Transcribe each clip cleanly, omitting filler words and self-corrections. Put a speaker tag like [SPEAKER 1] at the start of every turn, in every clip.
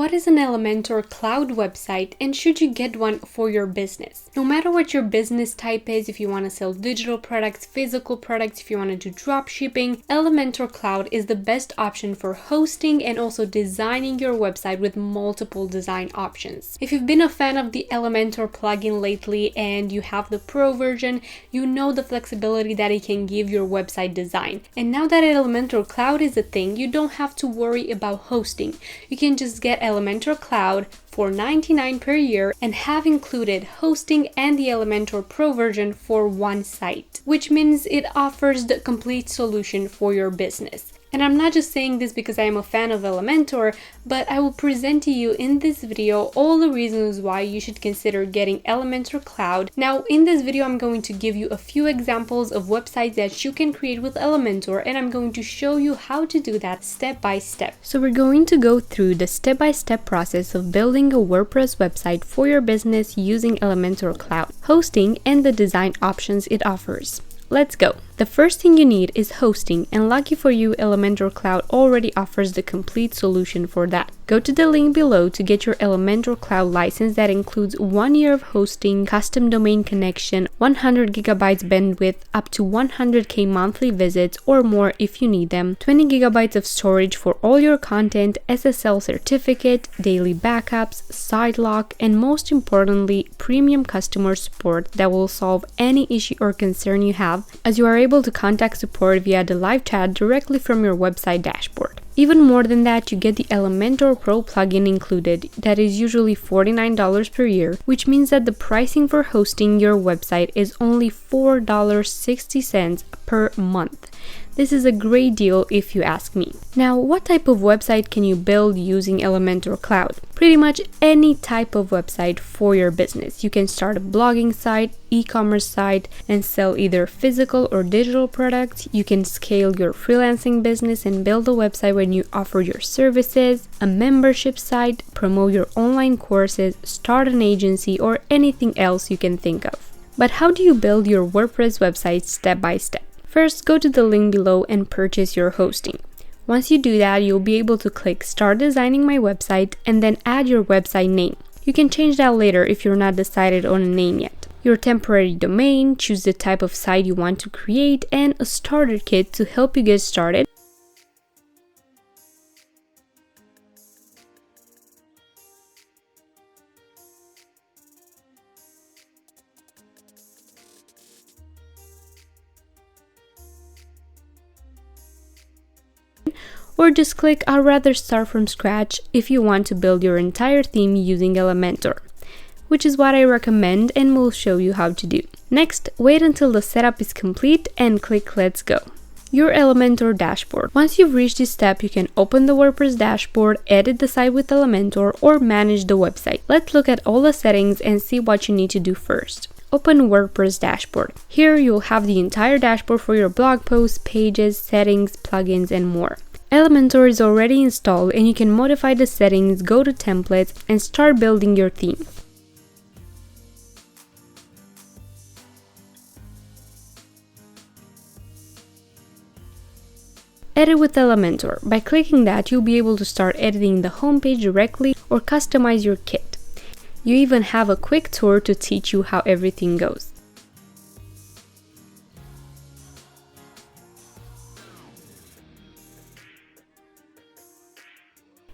[SPEAKER 1] What is an Elementor cloud website, and should you get one for your business? No matter what your business type is, if you want to sell digital products, physical products, if you want to do drop shipping, Elementor Cloud is the best option for hosting and also designing your website with multiple design options. If you've been a fan of the Elementor plugin lately and you have the Pro version, you know the flexibility that it can give your website design. And now that Elementor Cloud is a thing, you don't have to worry about hosting. You can just get Elementor Cloud for $99 per year and have included hosting and the Elementor Pro version for one site, which means it offers the complete solution for your business. And I'm not just saying this because I am a fan of Elementor, but I will present to you in this video all the reasons why you should consider getting Elementor Cloud. Now, in this video, I'm going to give you a few examples of websites that you can create with Elementor, and I'm going to show you how to do that step by step. So we're going to go through the step-by-step process of building a WordPress website for your business using Elementor Cloud, hosting, and the design options it offers. Let's go. The first thing you need is hosting, and lucky for you, Elementor Cloud already offers the complete solution for that. Go to the link below to get your Elementor Cloud license that includes 1 year of hosting, custom domain connection, 100 gigabytes bandwidth, up to 100k monthly visits or more if you need them, 20 gigabytes of storage for all your content, SSL certificate, daily backups, site lock, and most importantly, premium customer support that will solve any issue or concern you have, as you are able to contact support via the live chat directly from your website dashboard. Even more than that, you get the Elementor Pro plugin included that is usually $49 per year, which means that the pricing for hosting your website is only $4.60 per month. This is a great deal if you ask me. Now, what type of website can you build using Elementor Cloud? Pretty much any type of website for your business. You can start a blogging site, e-commerce site, and sell either physical or digital products. You can scale your freelancing business and build a website when you offer your services, a membership site, promote your online courses, start an agency, or anything else you can think of. But how do you build your WordPress website step by step? First, go to the link below and purchase your hosting. Once you do that, you'll be able to click Start Designing My Website and then add your website name. You can change that later if you're not decided on a name yet. Your temporary domain, choose the type of site you want to create, and a starter kit to help you get started. Or just click I'd rather start from scratch if you want to build your entire theme using Elementor, which is what I recommend and will show you how to do. Next, wait until the setup is complete and click Let's Go. Your Elementor dashboard. Once you've reached this step, you can open the WordPress dashboard, edit the site with Elementor, or manage the website. Let's look at all the settings and see what you need to do first. Open WordPress dashboard. Here you'll have the entire dashboard for your blog posts, pages, settings, plugins, and more. Elementor is already installed and you can modify the settings, go to templates, and start building your theme. Edit with Elementor. By clicking that, you'll be able to start editing the homepage directly or customize your kit. You even have a quick tour to teach you how everything goes.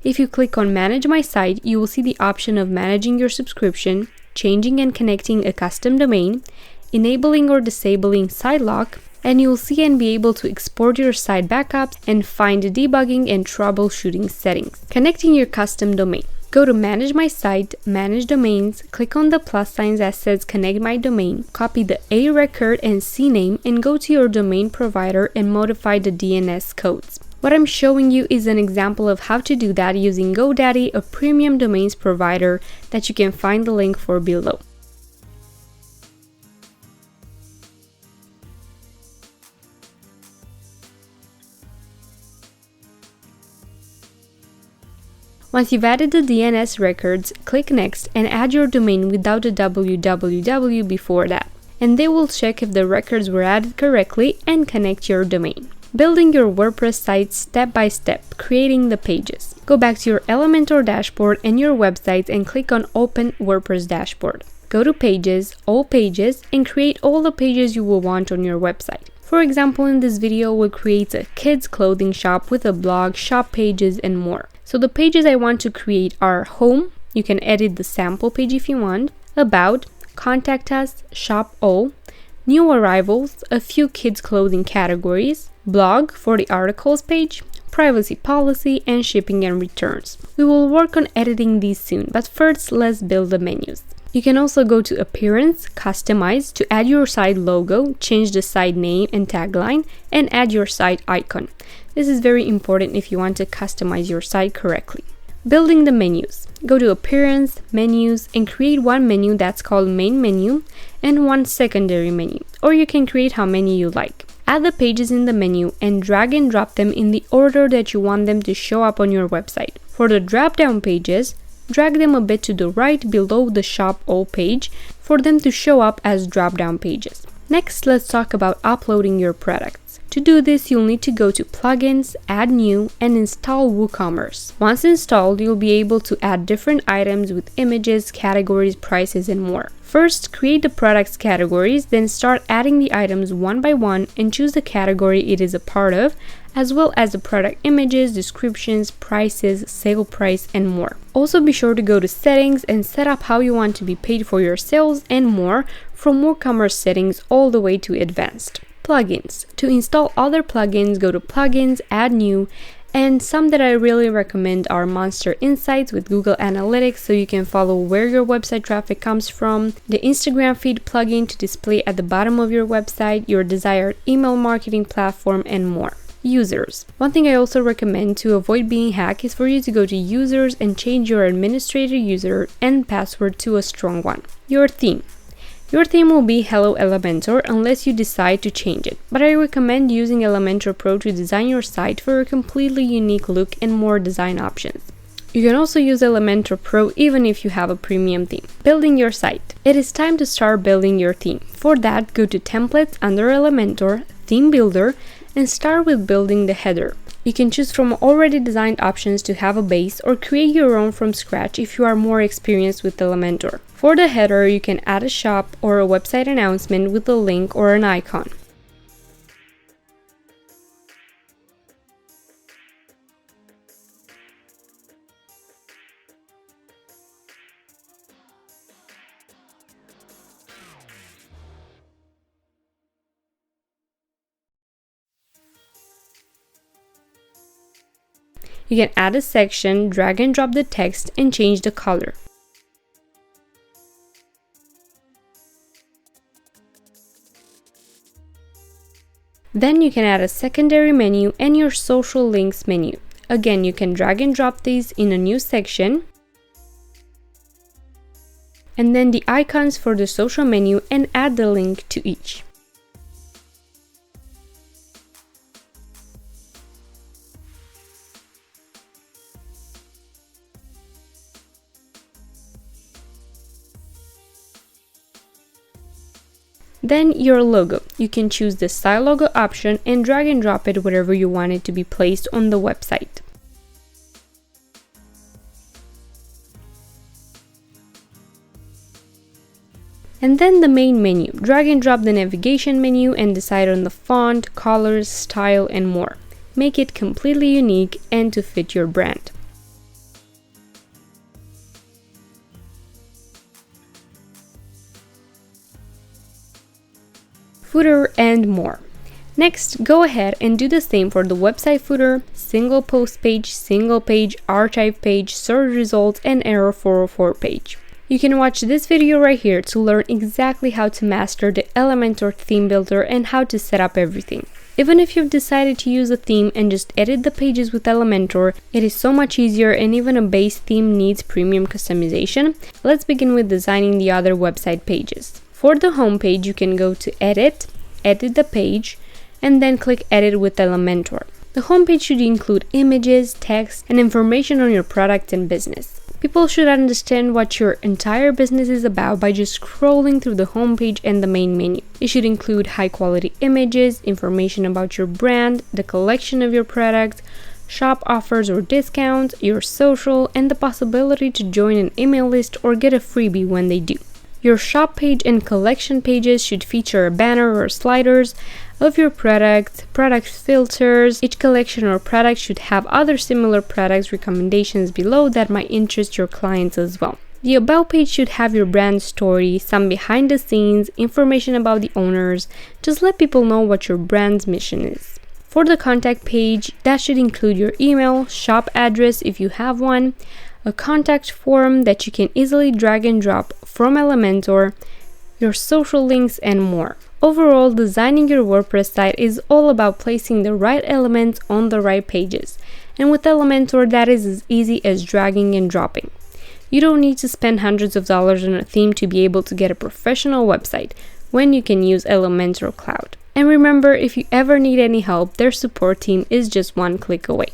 [SPEAKER 1] If you click on Manage My Site, you will see the option of managing your subscription, changing and connecting a custom domain, enabling or disabling site lock, and you'll see and be able to export your site backups and find debugging and troubleshooting settings. Connecting your custom domain. Go to Manage My Site, Manage Domains, click on the plus signs that says Connect My Domain, copy the A record and CNAME, and go to your domain provider and modify the DNS codes. What I'm showing you is an example of how to do that using GoDaddy, a premium domains provider that you can find the link for below. Once you've added the DNS records, click Next and add your domain without the www before that, and they will check if the records were added correctly and connect your domain. Building your WordPress site step by step, creating the pages. Go back to your Elementor dashboard and your website and click on Open WordPress Dashboard. Go to Pages, All Pages, and create all the pages you will want on your website. For example, in this video, we'll create a kids clothing shop with a blog, shop pages, and more. So the pages I want to create are Home, you can edit the sample page if you want, About, Contact Us, Shop All, New Arrivals, a few kids clothing categories, Blog for the articles page, Privacy Policy, and Shipping and Returns. We will work on editing these soon, but first let's build the menus. You can also go to Appearance, Customize to add your site logo, change the site name and tagline, and add your site icon. This is very important if you want to customize your site correctly. Building the menus. Go to Appearance, Menus, and create one menu that's called Main Menu and one secondary menu, or you can create how many you like. Add the pages in the menu and drag and drop them in the order that you want them to show up on your website. For the drop-down pages, drag them a bit to the right below the Shop All page for them to show up as drop-down pages. Next, let's talk about uploading your products. To do this, you'll need to go to Plugins, Add New, and install WooCommerce. Once installed, you'll be able to add different items with images, categories, prices, and more. First, create the products categories, then start adding the items one by one and choose the category it is a part of, as well as the product images, descriptions, prices, sale price, and more. Also be sure to go to Settings and set up how you want to be paid for your sales and more, from WooCommerce settings all the way to advanced. Plugins. To install other plugins, go to Plugins, Add New, and some that I really recommend are Monster Insights with Google Analytics, so you can follow where your website traffic comes from, the Instagram feed plugin to display at the bottom of your website, your desired email marketing platform, and more. Users. One thing I also recommend to avoid being hacked is for you to go to Users and change your administrator user and password to a strong one. Your theme. Your theme will be Hello Elementor unless you decide to change it, but I recommend using Elementor Pro to design your site for a completely unique look and more design options. You can also use Elementor Pro even if you have a premium theme. Building your site. It is time to start building your theme. For that, go to Templates under Elementor, Theme Builder, and start with building the header. You can choose from already designed options to have a base or create your own from scratch if you are more experienced with Elementor. For the header, you can add a shop or a website announcement with a link or an icon. You can add a section, drag and drop the text, and change the color. Then you can add a secondary menu and your social links menu. Again, you can drag and drop these in a new section. And then the icons for the social menu and add the link to each. Then your logo. You can choose the style logo option and drag and drop it wherever you want it to be placed on the website. And then the main menu. Drag and drop the navigation menu and decide on the font, colors, style, and more. Make it completely unique and to fit your brand. Footer, and more. Next, go ahead and do the same for the website footer, single post page, single page, archive page, search results, and error 404 page. You can watch this video right here to learn exactly how to master the Elementor theme builder and how to set up everything. Even if you've decided to use a theme and just edit the pages with Elementor, it is so much easier, and even a base theme needs premium customization. Let's begin with designing the other website pages. For the home page, you can go to Edit, Edit the page, and then click Edit with Elementor. The homepage should include images, text, and information on your product and business. People should understand what your entire business is about by just scrolling through the homepage and the main menu. It should include high-quality images, information about your brand, the collection of your products, shop offers or discounts, your social, and the possibility to join an email list or get a freebie when they do. Your shop page and collection pages should feature a banner or sliders of your products, product filters. Each collection or product should have other similar products recommendations below that might interest your clients as well. The About page should have your brand story, some behind the scenes, information about the owners. Just let people know what your brand's mission is. For the contact page, that should include your email, shop address if you have one, a contact form that you can easily drag and drop from Elementor, your social links, and more. Overall, designing your WordPress site is all about placing the right elements on the right pages. And with Elementor, that is as easy as dragging and dropping. You don't need to spend hundreds of dollars on a theme to be able to get a professional website when you can use Elementor Cloud. And remember, if you ever need any help, their support team is just one click away.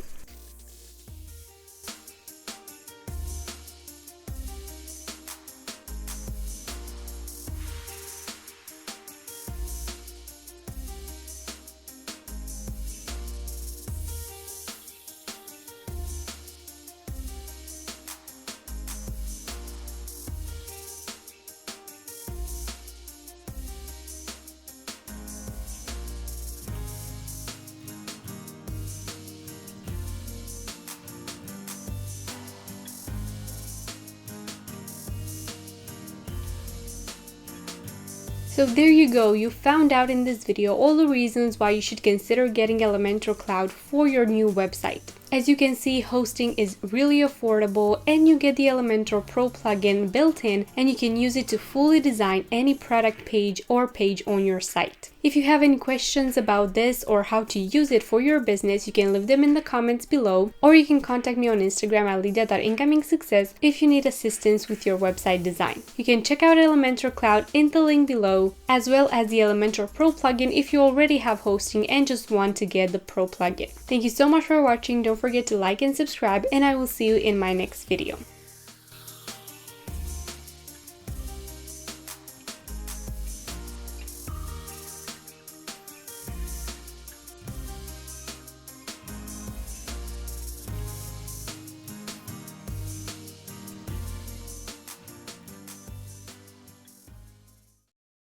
[SPEAKER 1] So there you go, you found out in this video all the reasons why you should consider getting Elementor Cloud for your new website. As you can see, hosting is really affordable and you get the Elementor Pro plugin built in and you can use it to fully design any product page or page on your site. If you have any questions about this or how to use it for your business, you can leave them in the comments below, or you can contact me on Instagram at lydia.incomingsuccess if you need assistance with your website design. You can check out Elementor Cloud in the link below, as well as the Elementor Pro plugin if you already have hosting and just want to get the Pro plugin. Thank you so much for watching. Don't forget to like and subscribe, and I will see you in my next video.